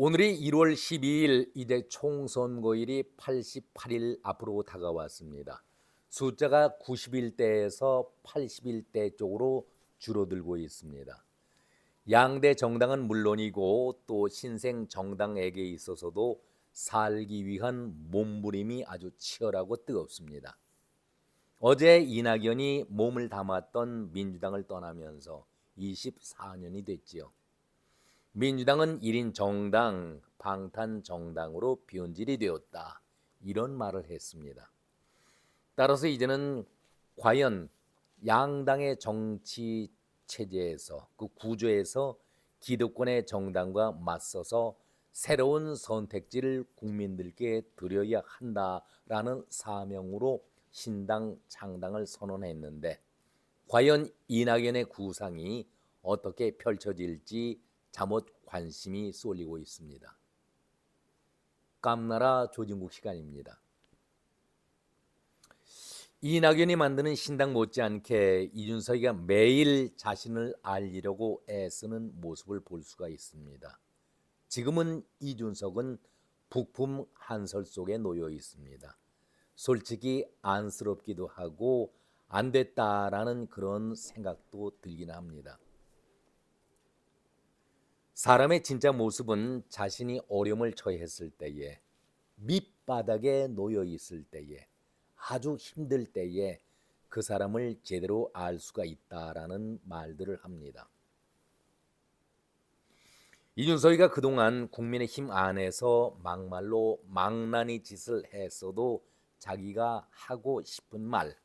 오늘이 1월 12일, 이제 총선거일이 88일 앞으로 다가왔습니다. 숫자가 91대에서 81대 쪽으로 줄어들고 있습니다. 양대 정당은 물론이고 또 신생 정당에게 있어서도 살기 위한 몸부림이 아주 치열하고 뜨겁습니다. 어제 이낙연이 몸을 담았던 민주당을 떠나면서 24년이 됐지요. 민주당은 1인 정당, 방탄 정당으로 변질이 되었다. 이런 말을 했습니다. 따라서 이제는 과연 양당의 정치 체제에서, 그 구조에서 기득권의 정당과 맞서서 새로운 선택지를 국민들께 드려야 한다라는 사명으로 신당 창당을 선언했는데, 과연 이낙연의 구상이 어떻게 펼쳐질지 잠옷 관심이 쏠리고 있습니다. 깜나라 조진국 시간입니다. 이낙연이 만드는 신당 못지않게 이준석이가 매일 자신을 알리려고 애쓰는 모습을 볼 수가 있습니다. 지금은 이준석은 부품 한설 속에 놓여 있습니다. 솔직히 안쓰럽기도 하고 안 됐다라는 그런 생각도 들긴 합니다. 사람의 진짜 모습은 자신이 어려움을 처했을 때에, 밑바닥에 놓여 있을 때에, 아주 힘들 때에 그 사람을 제대로 알 수가 있다라는 말들을 합니다. 이준석이가 그동안 국민의힘 안에서 막말로 망나니 짓을 했어도 자기가 하고 싶은 말,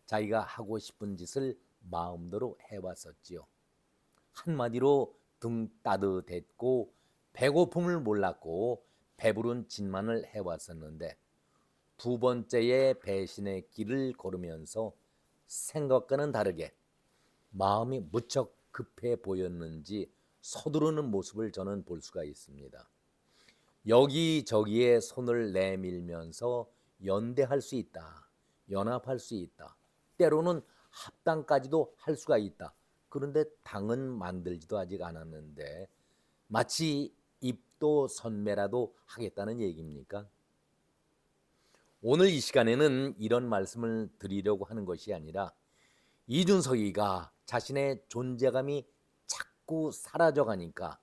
자기가 하고 싶은 짓을 마음대로 해왔었지요. 한마디로 등 따뜻했고 배고픔을 몰랐고 배부른 짓만을 해왔었는데, 두 번째의 배신의 길을 걸으면서 생각과는 다르게 마음이 무척 급해 보였는지 서두르는 모습을 저는 볼 수가 있습니다. 여기저기에 손을 내밀면서 연대할 수 있다, 연합할 수 있다, 때로는 합당까지도 할 수가 있다. 그런데 당은 만들지도 아직 않았는데 마치 입도 선매라도 하겠다는 얘기입니까? 오늘 이 시간에는 이런 말씀을 드리려고 하는 것이 아니라, 이준석이가 자신의 존재감이 자꾸 사라져가니까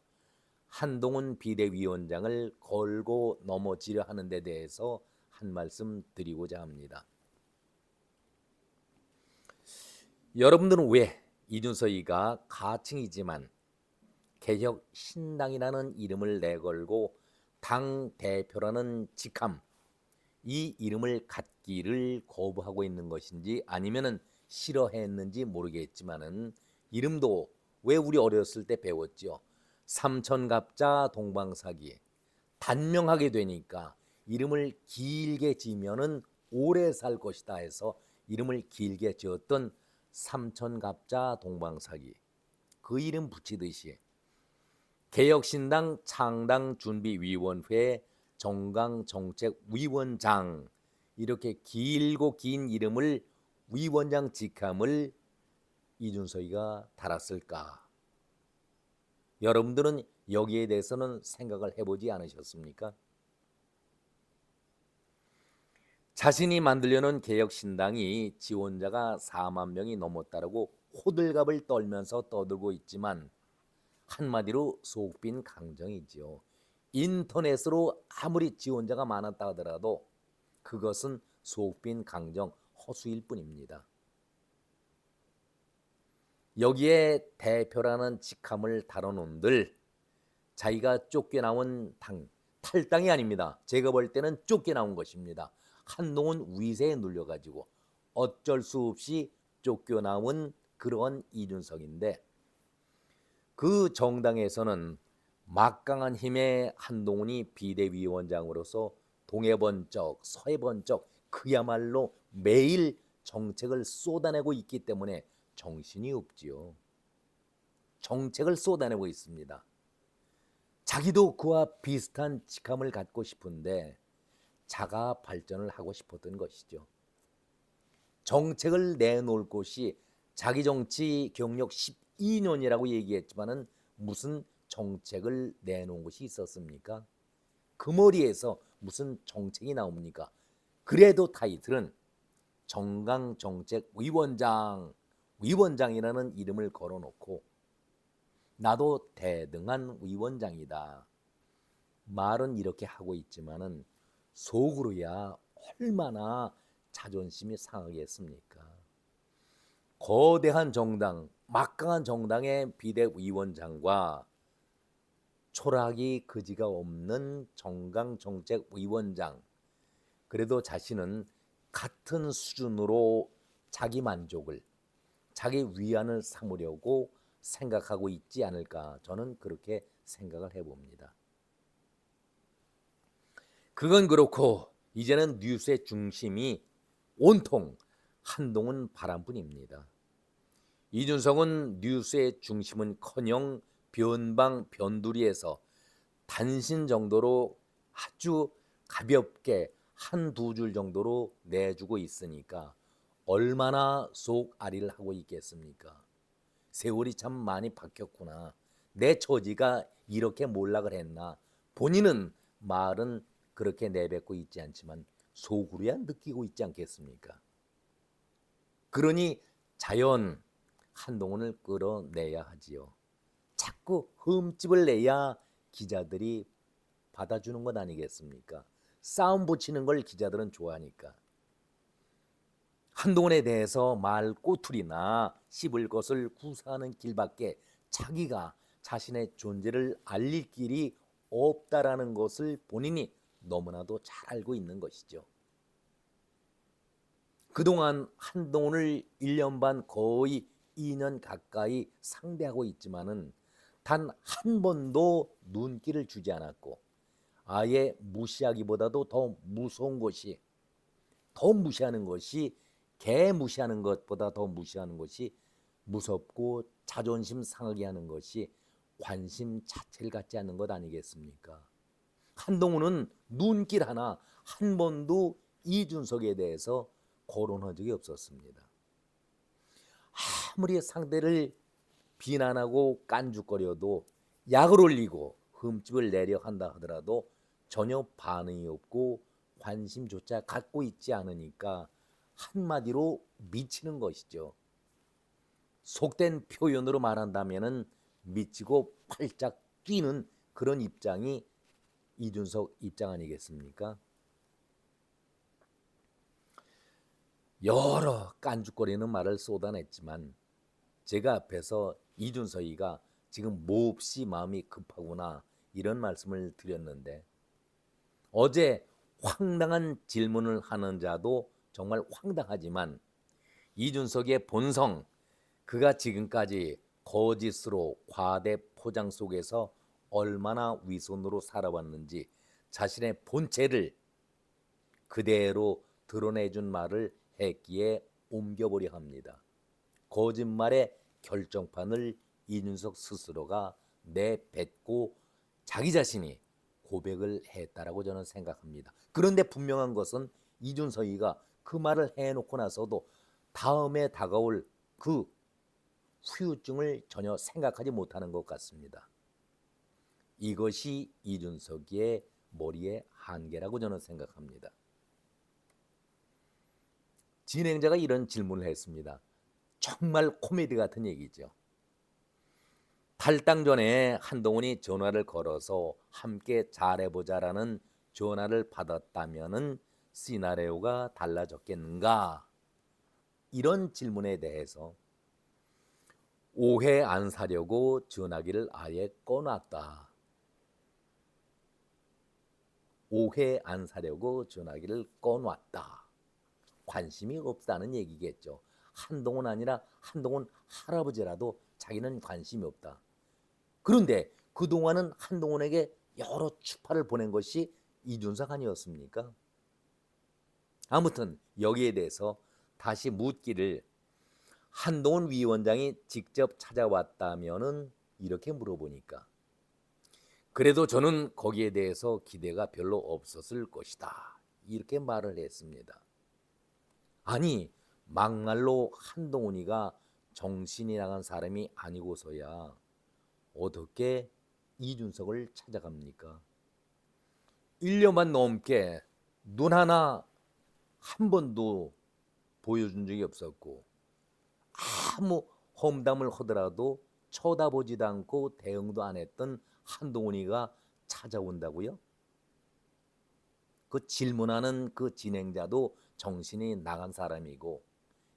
한동훈 비대위원장을 걸고 넘어지려 하는 데 대해서 한 말씀 드리고자 합니다. 여러분들은 왜 이준석이가 가칭이지만 개혁신당이라는 이름을 내걸고 당 대표라는 직함, 이 이름을 갖기를 거부하고 있는 것인지 아니면은 싫어했는지 모르겠지만은, 이름도 왜 우리 어렸을 때 배웠죠. 삼천갑자 동방사기. 단명하게 되니까 이름을 길게 지면은 오래 살 것이다 해서 이름을 길게 지었던 삼천갑자 동방사기. 그 이름 붙이듯이 개혁신당 창당준비위원회 정강정책위원장, 이렇게 길고 긴 이름을, 위원장 직함을 이준석이가 달았을까? 여러분들은 여기에 대해서는 생각을 해보지 않으셨습니까? 자신이 만들려는 개혁신당이 지원자가 4만 명이 넘었다라고 호들갑을 떨면서 떠들고 있지만, 한마디로 속 빈 강정이지요. 인터넷으로 아무리 지원자가 많았다 하더라도 그것은 속 빈 강정, 허수일 뿐입니다. 여기에 대표라는 직함을 다뤄놓은들, 자기가 쫓겨나온 당, 탈당이 아닙니다. 제가 볼 때는 쫓겨나온 것입니다. 한동훈 위세에 눌려가지고 어쩔 수 없이 쫓겨나온 그런 이준석인데, 그 정당에서는 막강한 힘의 한동훈이 비대위원장으로서 동해번쩍 서해번쩍 그야말로 매일 정책을 쏟아내고 있기 때문에 정신이 없지요. 정책을 쏟아내고 있습니다. 자기도 그와 비슷한 직함을 갖고 싶은데 자가 발전을 하고 싶었던 것이죠. 정책을 내놓을 곳이 자기 정치 경력 12년이라고 얘기했지만은 무슨 정책을 내놓은 것이 있었습니까? 그 머리에서 무슨 정책이 나옵니까? 그래도 타이틀은 정강정책위원장, 위원장이라는 이름을 걸어놓고 나도 대등한 위원장이다. 말은 이렇게 하고 있지만은 속으로야 얼마나 자존심이 상하겠습니까? 거대한 정당, 막강한 정당의 비대위원장과 초락이 그지가 없는 정강정책위원장, 그래도 자신은 같은 수준으로 자기 만족을, 자기 위안을 삼으려고 생각하고 있지 않을까, 저는 그렇게 생각을 해봅니다. 그건 그렇고 이제는 뉴스의 중심이 온통 한동훈 바람뿐입니다. 이준석은 뉴스의 중심은커녕 변방 변두리에서 단신 정도로 아주 가볍게 한두 줄 정도로 내주고 있으니까 얼마나 속앓이를 하고 있겠습니까? 세월이 참 많이 바뀌었구나. 내 처지가 이렇게 몰락을 했나. 본인은 말은 그렇게 내뱉고 있지 않지만 속으로야 느끼고 있지 않겠습니까? 그러니 자연 한동훈을 끌어내야 하지요. 자꾸 흠집을 내야 기자들이 받아주는 것 아니겠습니까? 싸움 붙이는 걸 기자들은 좋아하니까. 한동훈에 대해서 말 꼬투리나 씹을 것을 구사하는 길밖에 자기가 자신의 존재를 알릴 길이 없다라는 것을 본인이 너무나도 잘 알고 있는 것이죠. 그동안 한동훈을 1년 반 거의 2년 가까이 상대하고 있지만은 단 한 번도 눈길을 주지 않았고 아예 무시하기보다도 더 무서운 것이, 더 무시하는 것이, 개 무시하는 것보다 더 무시하는 것이 무섭고 자존심 상하게 하는 것이 관심 자체를 갖지 않는 것 아니겠습니까? 한동훈은 눈길 하나 한 번도 이준석에 대해서 거론한 적이 없었습니다. 아무리 상대를 비난하고 깐죽거려도 약을 올리고 흠집을 내려 한다 하더라도 전혀 반응이 없고 관심조차 갖고 있지 않으니까 한마디로 미치는 것이죠. 속된 표현으로 말한다면은 미치고 팔짝 뛰는 그런 입장이 이준석 입장 아니겠습니까? 여러 깐죽거리는 말을 쏟아냈지만 제가 앞에서 이준석이가 지금 몹시 마음이 급하구나 이런 말씀을 드렸는데 어제 황당한 질문을 하는 자도 정말 황당하지만 이준석의 본성, 그가 지금까지 거짓으로 과대 포장 속에서 얼마나 위선으로 살아왔는지 자신의 본체를 그대로 드러내준 말을 했기에 옮겨보려 합니다. 거짓말의 결정판을 이준석 스스로가 내뱉고 자기 자신이 고백을 했다라고 저는 생각합니다. 그런데 분명한 것은 이준석이가 그 말을 해놓고 나서도 다음에 다가올 그 후유증을 전혀 생각하지 못하는 것 같습니다. 이것이 이준석의 머리의 한계라고 저는 생각합니다. 진행자가 이런 질문을 했습니다. 정말 코미디 같은 얘기죠. 탈당 전에 한동훈이 전화를 걸어서 함께 잘해보자라는 전화를 받았다면은 시나리오가 달라졌겠는가? 이런 질문에 대해서 오해 안 사려고 전화기를 아예 꺼놨다. 오해 안 사려고 전화기를 꺼놨다. 관심이 없다는 얘기겠죠. 한동훈 아니라 한동훈 할아버지라도 자기는 관심이 없다. 그런데 그동안은 한동훈에게 여러 추파를 보낸 것이 이준석 아니었습니까? 아무튼 여기에 대해서 다시 묻기를 한동훈 위원장이 직접 찾아왔다면은 이렇게 물어보니까 그래도 저는 거기에 대해서 기대가 별로 없었을 것이다. 이렇게 말을 했습니다. 아니 막말로 한동훈이가 정신이 나간 사람이 아니고서야 어떻게 이준석을 찾아갑니까? 1년만 넘게 눈 하나 한 번도 보여준 적이 없었고 아무 험담을 하더라도 쳐다보지도 않고 대응도 안 했던 한동훈이가 찾아온다고요? 그 질문하는 그 진행자도 정신이 나간 사람이고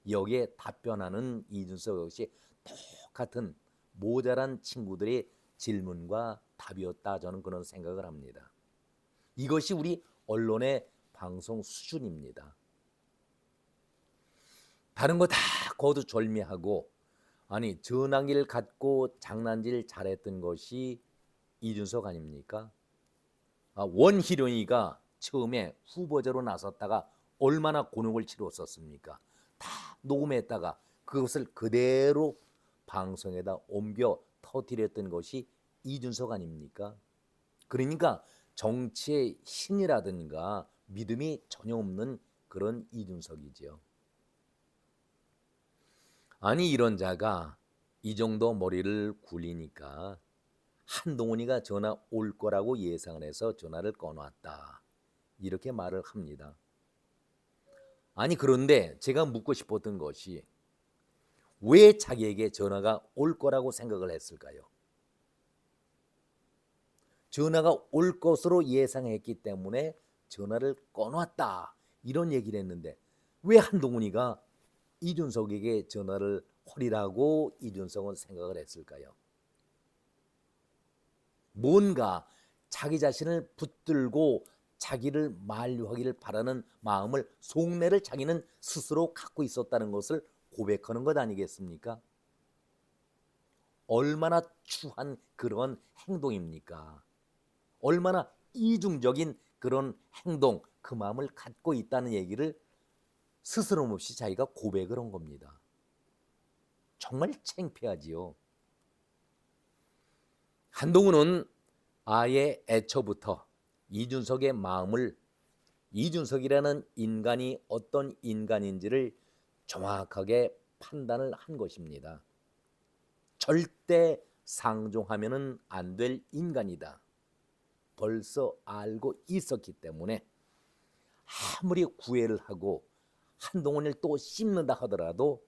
여기에 답변하는 이준석 역시 똑같은 모자란 친구들의 질문과 답이었다, 저는 그런 생각을 합니다. 이것이 우리 언론의 방송 수준입니다. 다른 거 다 거두절미하고 아니 전화기를 갖고 장난질 잘했던 것이 이준석 아닙니까? 원희룡이가 처음에 후보자로 나섰다가 얼마나 곤혹을 치렀었습니까? 다 녹음했다가 그것을 그대로 방송에다 옮겨 터뜨렸던 것이 이준석 아닙니까? 그러니까 정치의 신이라든가 믿음이 전혀 없는 그런 이준석이지요. 아니 이런 자가 이 정도 머리를 굴리니까 한동훈이가 전화 올 거라고 예상을 해서 전화를 꺼놨다, 이렇게 말을 합니다. 아니 그런데 제가 묻고 싶었던 것이 왜 자기에게 전화가 올 거라고 생각을 했을까요? 전화가 올 것으로 예상했기 때문에 전화를 꺼놨다, 이런 얘기를 했는데 왜 한동훈이가 이준석에게 전화를 홀이라고 이준석은 생각을 했을까요? 뭔가 자기 자신을 붙들고 자기를 만류하기를 바라는 마음을, 속내를 자기는 스스로 갖고 있었다는 것을 고백하는 것 아니겠습니까? 얼마나 추한 그런 행동입니까? 얼마나 이중적인 그런 행동, 그 마음을 갖고 있다는 얘기를 스스럼 없이 자기가 고백을 한 겁니다. 정말 창피하지요. 한동훈은 아예 애초부터 이준석의 마음을, 이준석이라는 인간이 어떤 인간인지를 정확하게 판단을 한 것입니다. 절대 상종하면 안 될 인간이다, 벌써 알고 있었기 때문에 아무리 구애를 하고 한동훈을 또 씹는다 하더라도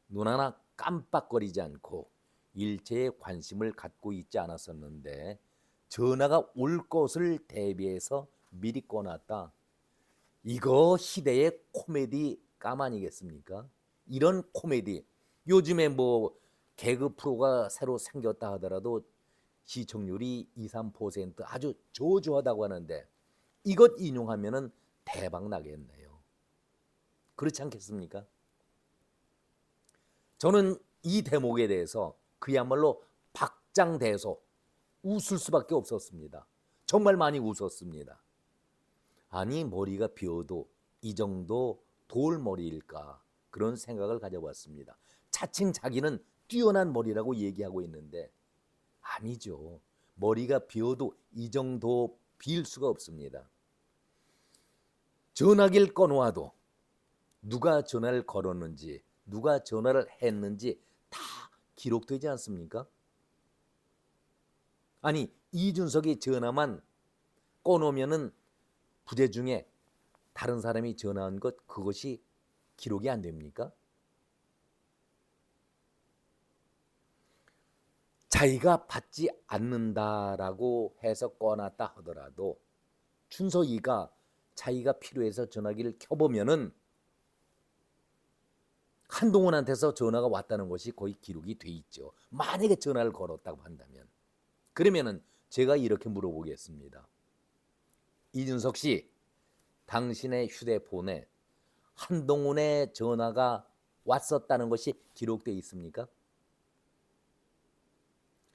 눈 하나 깜빡거리지 않고 일체의 관심을 갖고 있지 않았었는데 전화가 올 것을 대비해서 미리 꺼놨다. 이거 시대의 코미디 감 아니겠습니까? 이런 코미디, 요즘에 뭐 개그 프로가 새로 생겼다 하더라도 시청률이 2, 3% 아주 저조하다고 하는데 이것 인용하면은 대박 나겠네요. 그렇지 않겠습니까? 저는 이 대목에 대해서 그야말로 박장대소 웃을 수밖에 없었습니다. 정말 많이 웃었습니다. 아니 머리가 비어도 이 정도 돌머리일까, 그런 생각을 가져봤습니다. 차츰 자기는 뛰어난 머리라고 얘기하고 있는데 아니죠. 머리가 비어도 이 정도 빌 수가 없습니다. 전화기를 꺼놓아도 누가 전화를 걸었는지 누가 전화를 했는지 다 기록되지 않습니까? 아니 이준석이 전화만 꺼놓으면은 부재 중에 다른 사람이 전화한 것, 그것이 기록이 안 됩니까? 자기가 받지 않는다라고 해서 꺼놨다 하더라도 준석이가 자기가 필요해서 전화기를 켜보면은 한동훈한테서 전화가 왔다는 것이 거의 기록이 돼 있죠. 만약에 전화를 걸었다고 한다면. 그러면은 제가 이렇게 물어보겠습니다. 이준석 씨, 당신의 휴대폰에 한동훈의 전화가 왔었다는 것이 기록되어 있습니까?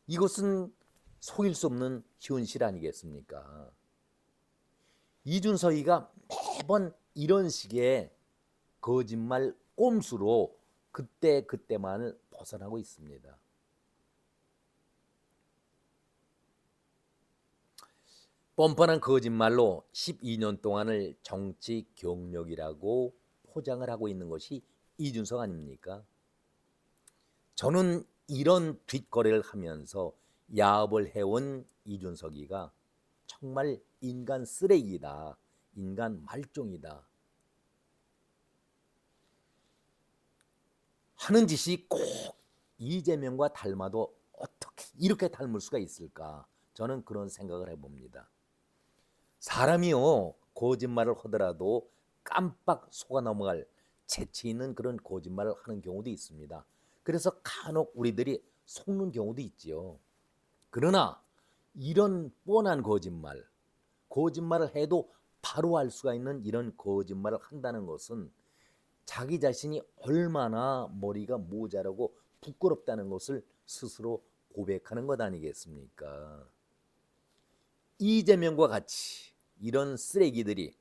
이것은 속일 수 없는 현실 아니겠습니까? 이준석이가 매번 이런 식의 거짓말 꼼수로 그때만을 벗어나고 있습니다. 뻔뻔한 거짓말로 12년 동안을 정치 경력이라고 포장을 하고 있는 것이 이준석 아닙니까? 저는 이런 뒷거래를 하면서 야업을 해온 이준석이가 정말 인간 쓰레기다, 인간 말종이다 하는 짓이 꼭 이재명과 닮아도 어떻게 이렇게 닮을 수가 있을까? 저는 그런 생각을 해봅니다. 사람이요, 거짓말을 하더라도 깜빡 속아 넘어갈 재치 있는 그런 거짓말을 하는 경우도 있습니다. 그래서 간혹 우리들이 속는 경우도 있지요. 그러나 이런 뻔한 거짓말을 해도 바로 알 수가 있는 이런 거짓말을 한다는 것은 자기 자신이 얼마나 머리가 모자라고 부끄럽다는 것을 스스로 고백하는 것 아니겠습니까? 이재명과 같이 이런 쓰레기들이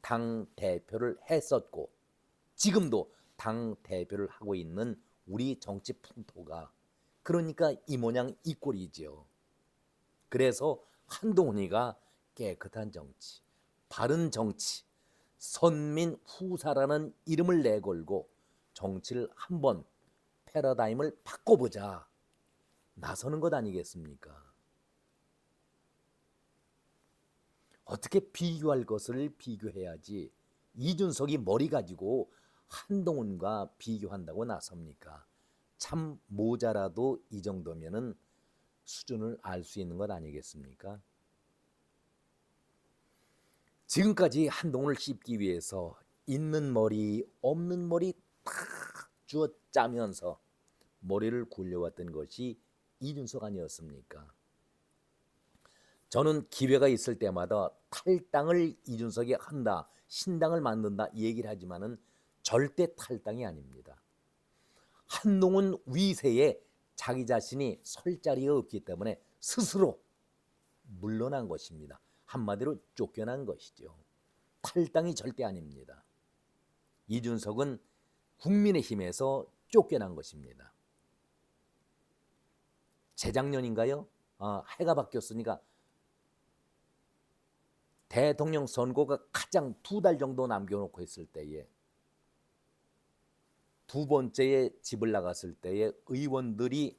당 대표를 했었고 지금도 당 대표를 하고 있는 우리 정치 풍토가 그러니까 이 모양 이 꼴이지요. 그래서 한동훈이가 깨끗한 정치, 바른 정치, 선민 후사라는 이름을 내걸고 정치를 한번 패러다임을 바꿔보자 나서는 것 아니겠습니까? 어떻게 비교할 것을 비교해야지 이준석이 머리 가지고 한동훈과 비교한다고 나섭니까? 참 모자라도 이 정도면은 수준을 알 수 있는 것 아니겠습니까? 지금까지 한동훈을 씹기 위해서 있는 머리 없는 머리 다 주워 짜면서 머리를 굴려왔던 것이 이준석 아니었습니까? 저는 기회가 있을 때마다 탈당을 이준석이 한다, 신당을 만든다 얘기를 하지만은 절대 탈당이 아닙니다. 한동훈 위세에 자기 자신이 설 자리가 없기 때문에 스스로 물러난 것입니다. 한마디로 쫓겨난 것이죠. 탈당이 절대 아닙니다. 이준석은 국민의힘에서 쫓겨난 것입니다. 재작년인가요? 해가 바뀌었으니까 대통령 선거가 가장 2달 정도 남겨놓고 있을 때에 두 번째에 집을 나갔을 때에 의원들이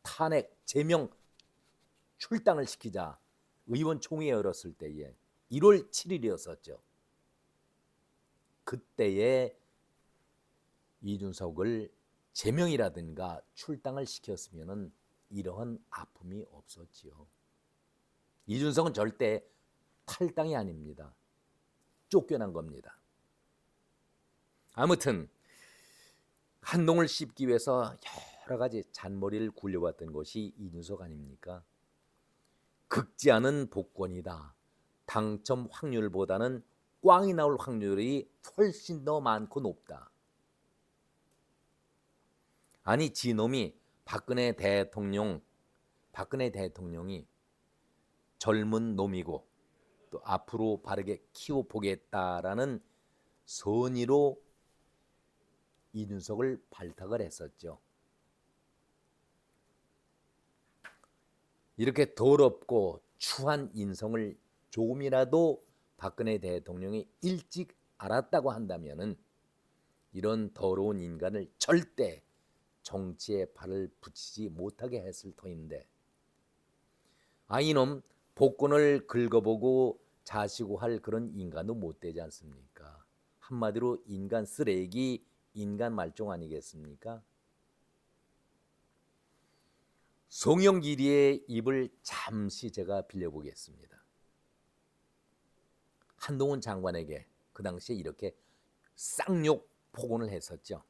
탄핵, 제명, 출당을 시키자 의원총회 열었을 때에 1월 7일이었었죠. 그때에 이준석을 제명이라든가 출당을 시켰으면 이러한 아픔이 없었지요. 이준석은 절대 탈당이 아닙니다. 쫓겨난 겁니다. 아무튼 한동훈을 씹기 위해서 여러 가지 잔머리를 굴려왔던 것이 이준석 아닙니까? 극지 않은 복권이다. 당첨 확률보다는 꽝이 나올 확률이 훨씬 더 많고 높다. 아니 지놈이 박근혜 대통령이 젊은 놈이고 또 앞으로 바르게 키워보겠다라는 선의로 이준석을 발탁을 했었죠. 이렇게 더럽고 추한 인성을 조금이라도 박근혜 대통령이 일찍 알았다고 한다면은 이런 더러운 인간을 절대 정치에 발을 붙이지 못하게 했을 터인데 이놈 복권을 긁어보고 자시고 할 그런 인간도 못 되지 않습니까? 한마디로 인간 쓰레기, 인간 말종 아니겠습니까? 송영길이의 입을 잠시 제가 빌려보겠습니다. 한동훈 장관에게 그 당시에 이렇게 쌍욕 폭언을 했었죠.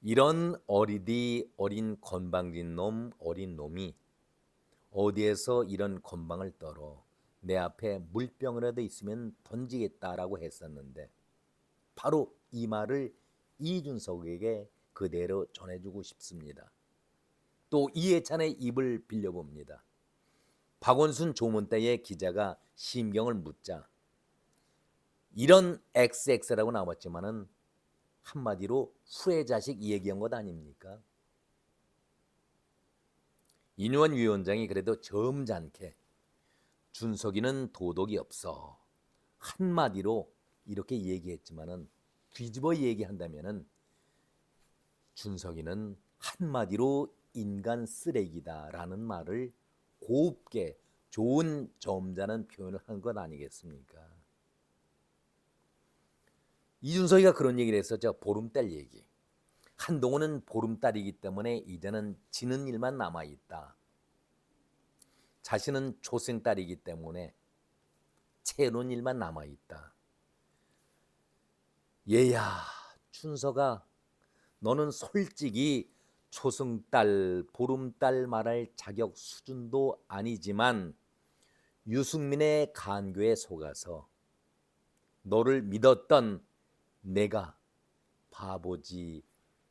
이런 어린 건방진 놈, 어린 놈이 어디에서 이런 건방을 떨어 내 앞에 물병이라도 있으면 던지겠다라고 했었는데 바로 이 말을 이준석에게 그대로 전해주고 싶습니다. 또 이해찬의 입을 빌려봅니다. 박원순 조문 때의 기자가 심경을 묻자 이런 XX라고 나왔지만은 한마디로 후의 자식 얘기한 것 아닙니까? 인유한 위원장이 그래도 점잖게 준석이는 도덕이 없어 한마디로 이렇게 얘기했지만은 뒤집어 얘기한다면은 준석이는 한마디로 인간 쓰레기다라는 말을 곱게 좋은 점잖은 표현을 한 것 아니겠습니까? 이준석이가 그런 얘기를 했었죠. 보름달 얘기. 한동훈은 보름달이기 때문에 이제는 지는 일만 남아있다. 자신은 초생달이기 때문에 채우는 일만 남아있다. 얘야, 춘석아, 너는 솔직히 초승달, 보름달 말할 자격 수준도 아니지만 유승민의 간교에 속아서 너를 믿었던 내가 바보지.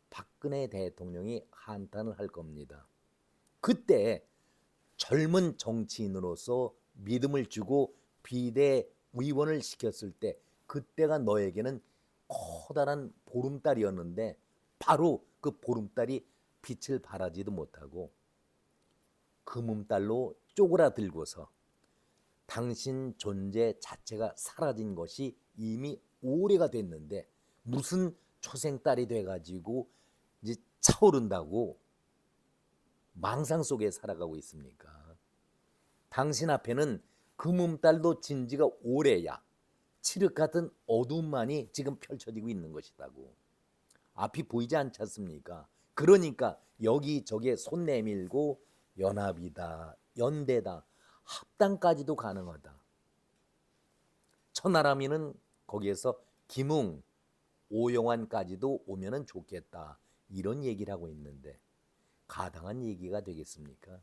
박근혜 대통령이 한탄을 할 겁니다. 그때 젊은 정치인으로서 믿음을 주고 비대위원을 시켰을 때 그때가 너에게는 커다란 보름달이었는데 바로 그 보름달이 빛을 발하지도 못하고 금음달로 쪼그라들고서 당신 존재 자체가 사라진 것이 이미 오래가 됐는데 무슨 초생달이 돼가지고 이제 차오른다고 망상 속에 살아가고 있습니까? 당신 앞에는 금음달도 진 지가 오래야 칠흑 같은 어둠만이 지금 펼쳐지고 있는 것이라고. 앞이 보이지 않지 않습니까? 그러니까 여기저기에 손 내밀고 연합이다, 연대다, 합당까지도 가능하다. 천하람이는 거기에서 김웅, 오영환까지도 오면은 좋겠다. 이런 얘기를 하고 있는데 가당한 얘기가 되겠습니까?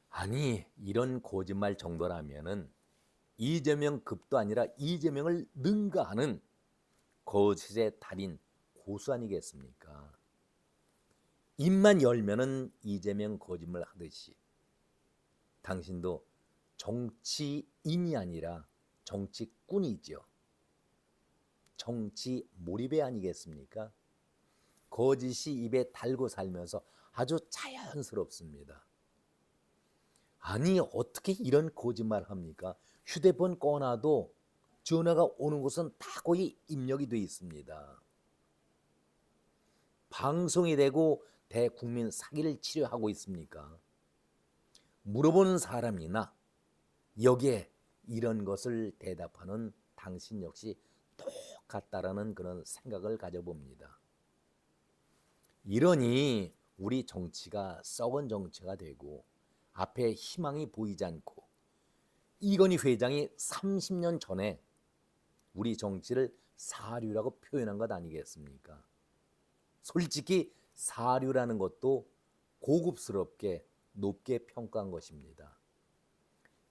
아니, 이런 거짓말 정도라면은 이재명 급도 아니라 이재명을 능가하는 거짓의 달인 고수 아니겠습니까? 입만 열면은 이재명 거짓말 하듯이 당신도 정치인이 아니라 정치꾼이죠. 정치 몰입애 아니겠습니까? 거짓이 입에 달고 살면서 아주 자연스럽습니다. 아니, 어떻게 이런 거짓말 합니까? 휴대폰 꺼놔도 전화가 오는 곳은 다 거의 입력이 돼 있습니다. 방송이 되고 대국민 사기를 치료하고 있습니까? 물어보는 사람이나 여기에 이런 것을 대답하는 당신 역시 똑같다라는 그런 생각을 가져봅니다. 이러니 우리 정치가 썩은 정치가 되고 앞에 희망이 보이지 않고 이건희 회장이 30년 전에 우리 정치를 사류라고 표현한 것 아니겠습니까? 솔직히 사류라는 것도 고급스럽게 높게 평가한 것입니다.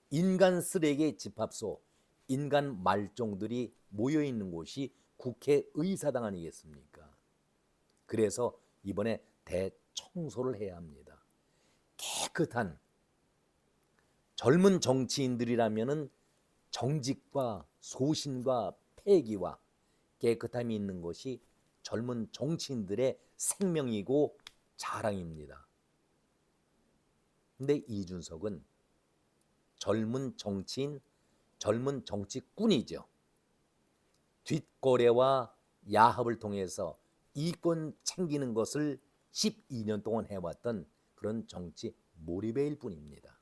인간 쓰레기의 집합소, 인간 말종들이 모여있는 곳이 국회의사당 아니겠습니까? 그래서 이번에 대청소를 해야 합니다. 깨끗한 젊은 정치인들이라면은 정직과 소신과 패기와 깨끗함이 있는 것이 젊은 정치인들의 생명이고 자랑입니다. 근데 이준석은 젊은 정치인, 젊은 정치꾼이죠. 뒷거래와 야합을 통해서 이권 챙기는 것을 12년 동안 해왔던 그런 정치 몰입애일 뿐입니다.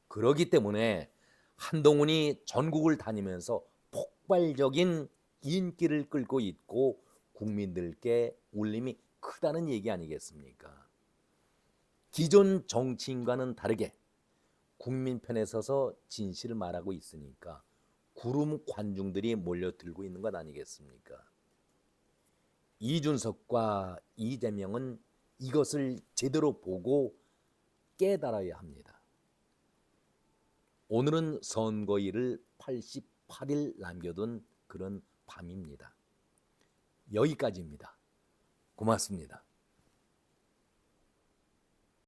그렇기 때문에 한동훈이 전국을 다니면서 폭발적인 인기를 끌고 있고 국민들께 울림이 크다는 얘기 아니겠습니까? 기존 정치인과는 다르게 국민 편에 서서 진실을 말하고 있으니까 구름 관중들이 몰려들고 있는 것 아니겠습니까? 이준석과 이재명은 이것을 제대로 보고 깨달아야 합니다. 오늘은 선거일을 88일 남겨둔 그런 밤입니다. 여기까지입니다. 고맙습니다.